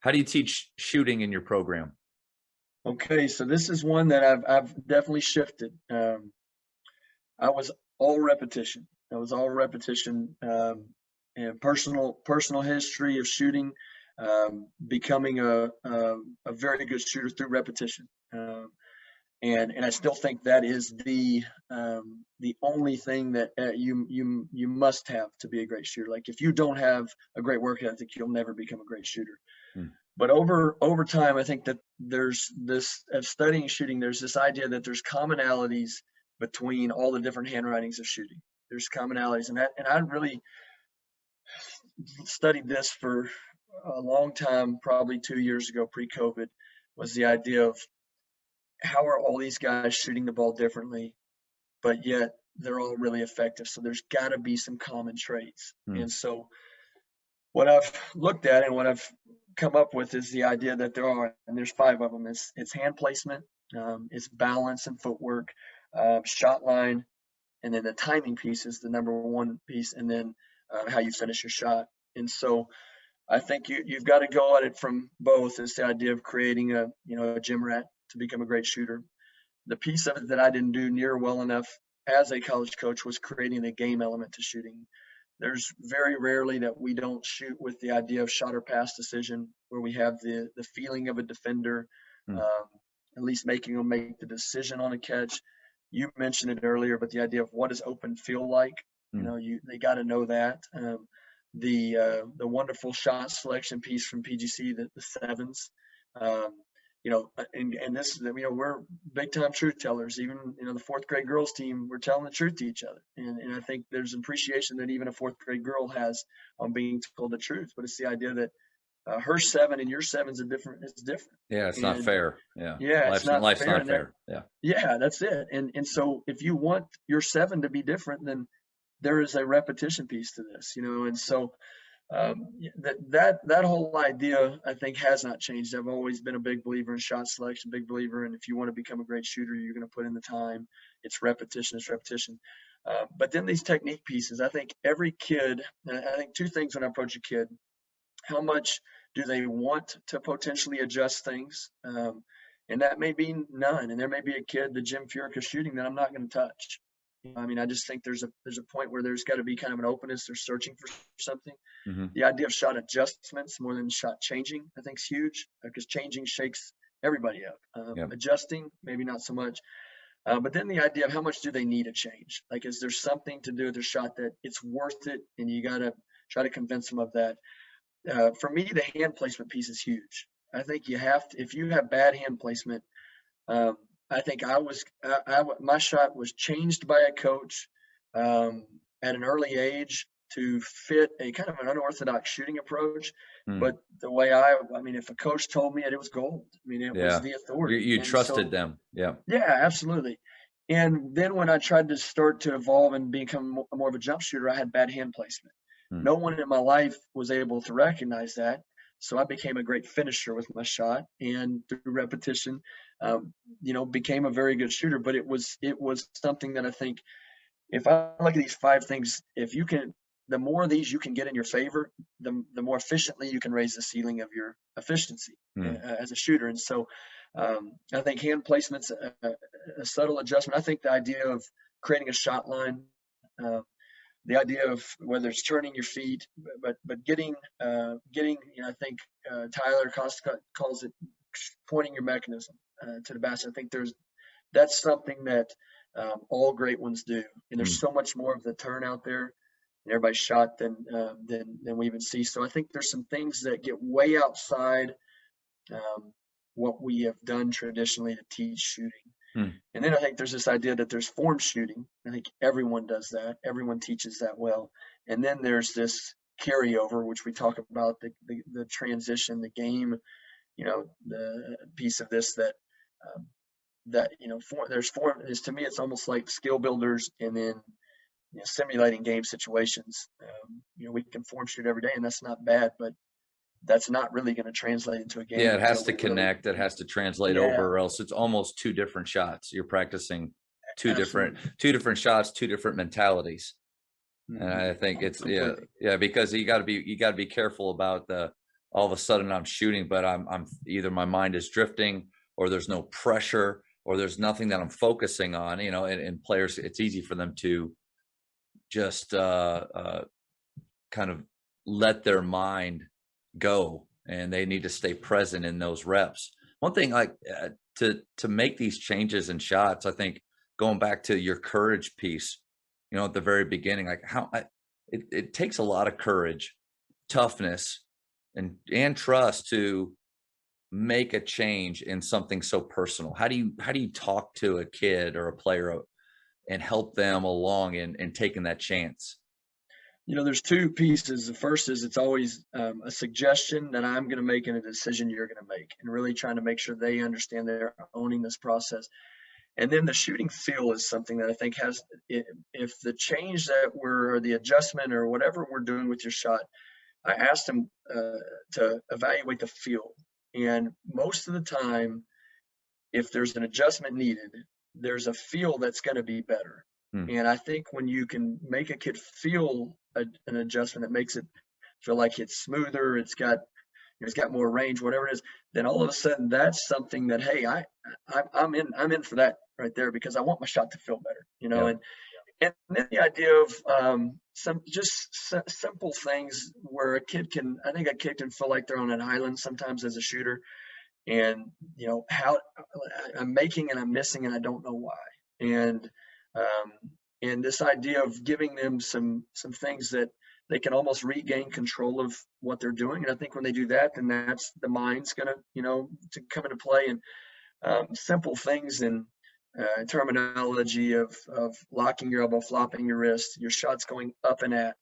How do you teach shooting in your program? Okay, so this is one that I've definitely shifted. I was all repetition. I was all repetition, and personal history of shooting, becoming a very good shooter through repetition. And I still think that is the only thing that you must have to be a great shooter. Like if you don't have a great work ethic, you'll never become a great shooter. Hmm. But over time, I think that there's this of studying shooting. There's this idea that there's commonalities between all the different handwritings of shooting. There's commonalities, and I really studied this for a long time, probably 2 years ago, pre-COVID, was the idea of how are all these guys shooting the ball differently, but yet they're all really effective. So there's got to be some common traits. Hmm. And so what I've looked at and what I've come up with is the idea that there are, and there's 5 of them. It's hand placement, it's balance and footwork, shot line, and then the timing piece is the number 1 piece, and then how you finish your shot. And so I think you've got to go at it from both. It's the idea of creating a gym rat to become a great shooter. The piece of it that I didn't do near well enough as a college coach was creating a game element to shooting. There's very rarely that we don't shoot with the idea of shot or pass decision, where we have the feeling of a defender, Hmm. at least making them make the decision on a catch. You mentioned it earlier, but the idea of what does open feel like, Hmm. they got to know that. The wonderful shot selection piece from PGC, the sevens, and this, we're big time truth tellers. Even the 4th grade girls team, we're telling the truth to each other, and I think there's appreciation that even a 4th grade girl has on being told the truth. But it's the idea that her 7 and your 7's different. It's different. Yeah, it's not And fair. Yeah, yeah, it's not life's fair. not And that, fair. Yeah. yeah, that's it. And so if you want your 7 to be different, then there is a repetition piece to this, and so that whole idea, I think, has not changed. I've always been a big believer in shot selection, big believer, and if you want to become a great shooter, you're going to put in the time. It's repetition. It's repetition. But then these technique pieces, I think every kid. I think 2 things when I approach a kid: how much do they want to potentially adjust things, and that may be none. And there may be a kid, the Jim Furyk of shooting, that I'm not going to touch. I mean, I just think there's a point where there's got to be kind of an openness. They're searching for something. Hmm. The idea of shot adjustments more than shot changing, I think, is huge, because changing shakes everybody up. Yep. Adjusting, maybe not so much. But then the idea of how much do they need a change? Like, is there something to do with their shot that it's worth it, and you got to try to convince them of that. For me, the hand placement piece is huge. I think you have to, if you have bad hand placement, I think my shot was changed by a coach at an early age to fit a kind of an unorthodox shooting approach. Hmm. But the way if a coach told me it was gold. I mean, it was Yeah. the You, authority. you And trusted so, them. Yeah. yeah, absolutely. And then when I tried to start to evolve and become more of a jump shooter, I had bad hand placement. Hmm. No one in my life was able to recognize that. So I became a great finisher with my shot, and through repetition, became a very good shooter. But it was something that I think, if I look at these 5 things, if you can, the more of these you can get in your favor, the more efficiently you can raise the ceiling of your efficiency Hmm. as a shooter. And so I think hand placement's a subtle adjustment. I think the idea of creating a shot line, uh, the idea of whether it's turning your feet, but getting, I think Tyler Costa calls it pointing your mechanism to the basket. I think that's something that all great ones do, and Hmm. there's so much more of the turn out there, and everybody's shot than we even see. So I think there's some things that get way outside um, what we have done traditionally to teach shooting. Hmm. And then I think there's this idea that there's form shooting. I think everyone does that. Everyone teaches that well. And then there's this carryover, which we talk about, the transition, the game, the piece of this um, there's form is, to me, it's almost like skill builders, and then simulating game situations. We can form shoot every day, and that's not bad, but that's not really going to translate into a Yeah, game it has until to we really, connect. It has to translate yeah, over, or else it's almost 2 different shots. You're practicing absolutely. 2 different shots, 2 different mentalities. And Hmm. I think it's, yeah, Completely. yeah, because you got to be careful about all of a sudden I'm shooting, but I'm either my mind is drifting, or there's no pressure, or there's nothing that I'm focusing on, and players, it's easy for them to just kind of let their mind go, and they need to stay present in those reps. One thing, like, to make these changes in shots, I think going back to your courage piece, at the very beginning, like it takes a lot of courage, toughness, and trust to make a change in something so personal. How do you talk to a kid or a player and help them along in taking that chance? There's two pieces. The first is it's always a suggestion that I'm going to make and a decision you're going to make, and really trying to make sure they understand they're owning this process. And then the shooting feel is something that I think if the change that or the adjustment or whatever we're doing with your shot, I asked them to evaluate the feel. And most of the time, if there's an adjustment needed, there's a feel that's going to be better. Hmm. And I think when you can make a kid feel an adjustment that makes it feel like it's smoother, it's got more range, whatever it is, then all of a sudden that's something that, hey, I'm in for that right there, because I want my shot to feel better, Yeah. and then the idea of some just simple things where I think a kid can feel like they're on an island sometimes as a shooter, and how I'm making and I'm missing and I don't know why. And um, and this idea of giving them some things that they can almost regain control of what they're doing. And I think when they do that, then that's the mind's gonna to come into play. And simple things and terminology of locking your elbow, flopping your wrist, your shots going up and at.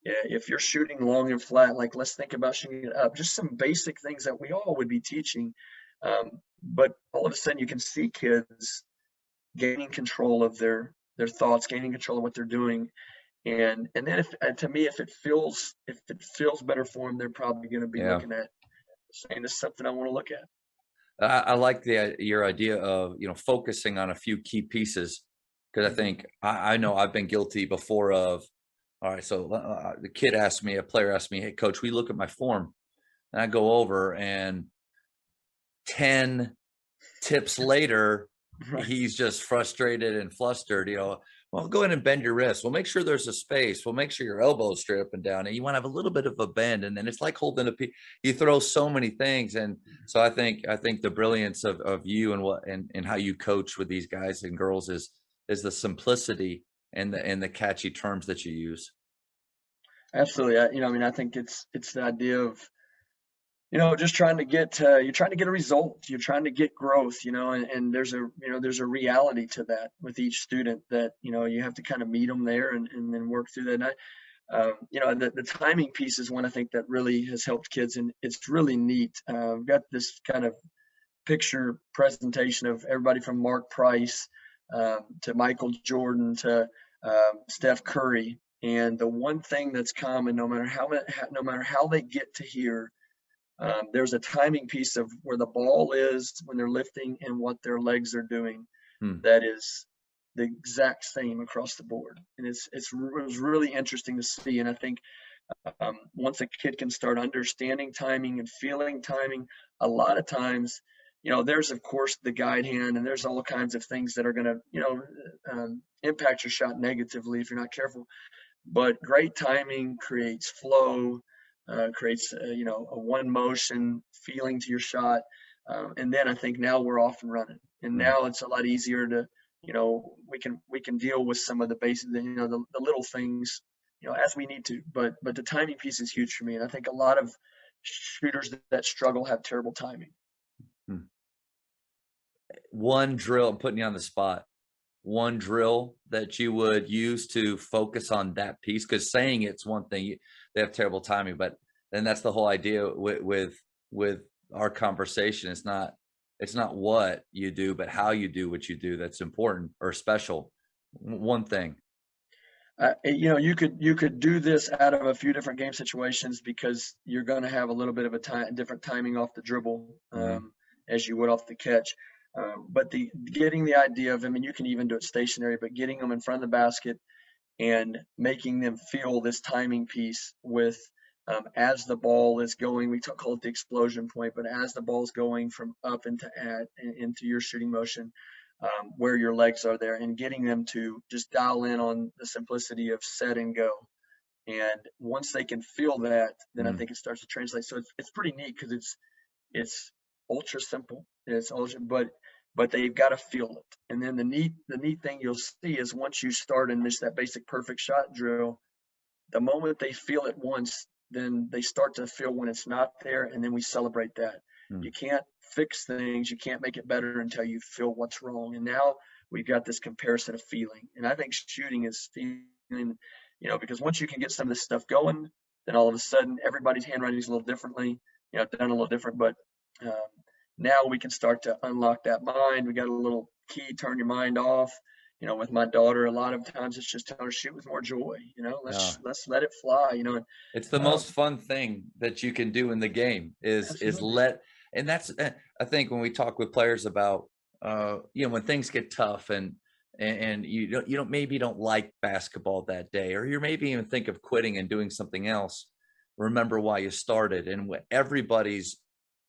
If you're shooting long and flat, like let's think about shooting it up. Just some basic things that we all would be teaching, but all of a sudden you can see kids gaining control of their thoughts, gaining control of what they're doing, and then to me, if it feels better for them, they're probably going to be Yeah. looking at saying this is something I want to look at. I like your idea of focusing on a few key pieces, because I Mhm. think I know I've been guilty before of, all right, so a player asked me, "Hey, coach, we look at my form," and I go over, and 10 tips later, Right. he's just frustrated and flustered. Well, go ahead and bend your wrist. We'll make sure there's a space. We'll make sure your elbow's straight up and down. And you want to have a little bit of a bend. And then it's like holding you throw so many things. And so I think the brilliance of you and how you coach with these guys and girls is the simplicity and the catchy terms that you use. Absolutely. I think it's the idea of just trying to get you're trying to get a result, you're trying to get growth, and there's a reality to that with each student that you have to kind of meet them there and then work through that. And the timing piece is one I think that really has helped kids, and it's really neat. I've got this kind of picture presentation of everybody from Mark Price to Michael Jordan to Steph Curry, and the one thing that's common, no matter how they get to here, there's a timing piece of where the ball is when they're lifting and what their legs are doing Hmm. that is the exact same across the board. And it was really interesting to see. And I think once a kid can start understanding timing and feeling timing, a lot of times, there's of course the guide hand, and there's all kinds of things that are going to, impact your shot negatively if you're not careful. But great timing creates flow, creates a one motion feeling to your shot, and then I think now we're off and running, and Hmm. now it's a lot easier to we can deal with some of the basic the little things as we need to, but the timing piece is huge for me, and I think a lot of shooters that struggle have terrible timing. Hmm. One drill, I'm putting you on the spot. One drill that you would use to focus on that piece? Because saying it's one thing, they have terrible timing, but then that's the whole idea with our conversation. It's not what you do, but how you do what you do that's important or special. One thing. You could do this out of a few different game situations because you're going to have a little bit of a different timing off the dribble, Mhm. as you would off the catch. But the getting the idea of them, and you can even do it stationary, but getting them in front of the basket and making them feel this timing piece with as the ball is going, we call it the explosion point, but as the ball's going from up into your shooting motion, where your legs are there, and getting them to just dial in on the simplicity of set and go. And once they can feel that, then I Mm, think it starts to translate. So it's pretty neat because it's ultra simple. It's ultra, but they've got to feel it. And then the neat thing you'll see is once you start in that basic perfect shot drill, the moment they feel it once, then they start to feel when it's not there, and then we celebrate that. mm. You can't fix things, you can't make it better until you feel what's wrong. And now we've got this comparison of feeling. And I think shooting is feeling, because once you can get some of this stuff going, then all of a sudden everybody's handwriting is a little differently, done a little different. But um, now we can start to unlock that mind. We got a little key, turn your mind off. With my daughter, a lot of times it's just telling her shoot with more joy. Yeah. Let's let it fly. It's the Um, most fun thing that you can do in the game is absolutely. let, and that's I think when we talk with players about when things get tough and you don't maybe don't like basketball that day, or you're maybe even think of quitting and doing something else, remember why you started. And everybody's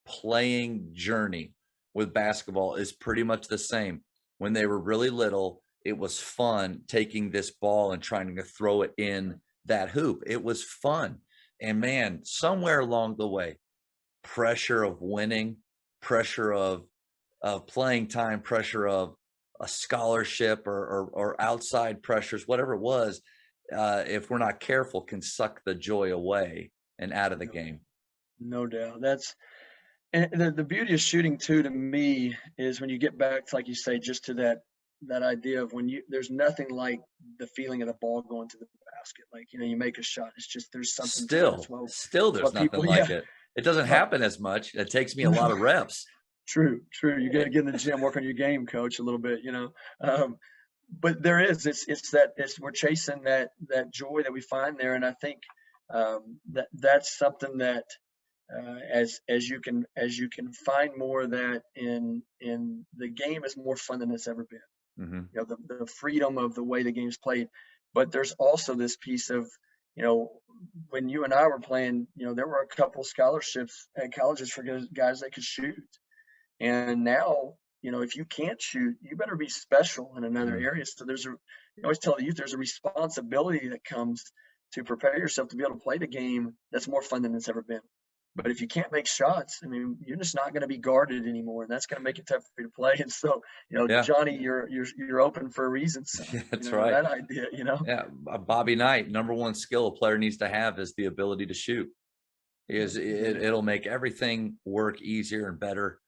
playing journey with basketball is pretty much the same. When they were really little, it was fun taking this ball and trying to throw it in that hoop. It was fun. And man, somewhere along the way, pressure of winning, pressure of playing time, pressure of a scholarship or outside pressures, whatever it was, if we're not careful, can suck the joy away and out of the No, game. no doubt. And the beauty of shooting too, to me, is when you get back to, like you say, just to that idea of there's nothing like the feeling of the ball going to the basket. Like, you make a shot. It's just, there's something to it. Still, It's there's what nothing people, like yeah. it. It doesn't Well, happen as much. It takes me a lot of reps. true, true. You got to get in the gym, work on your game, coach, a little bit. Um, but there is, we're chasing that joy that we find there. And I think that's something that as you can find more of that in the game is more fun than it's ever been. Mhm. The freedom of the way the game's played. But there's also this piece of, you know, when you and I were playing, there were a couple scholarships at colleges for guys that could shoot. And now, if you can't shoot, you better be special in another Mm. area. So you always tell the youth there's a responsibility that comes to prepare yourself to be able to play the game that's more fun than it's ever been. But if you can't make shots, I mean, you're just not going to be guarded anymore, and that's going to make it tough for you to play. And so, Yeah. Johnny, you're open for a reason, son. Yeah, that's right. That idea. Yeah, Bobby Knight, number one skill a player needs to have is the ability to shoot. Yeah, Is you got it. it'll make everything work easier and better.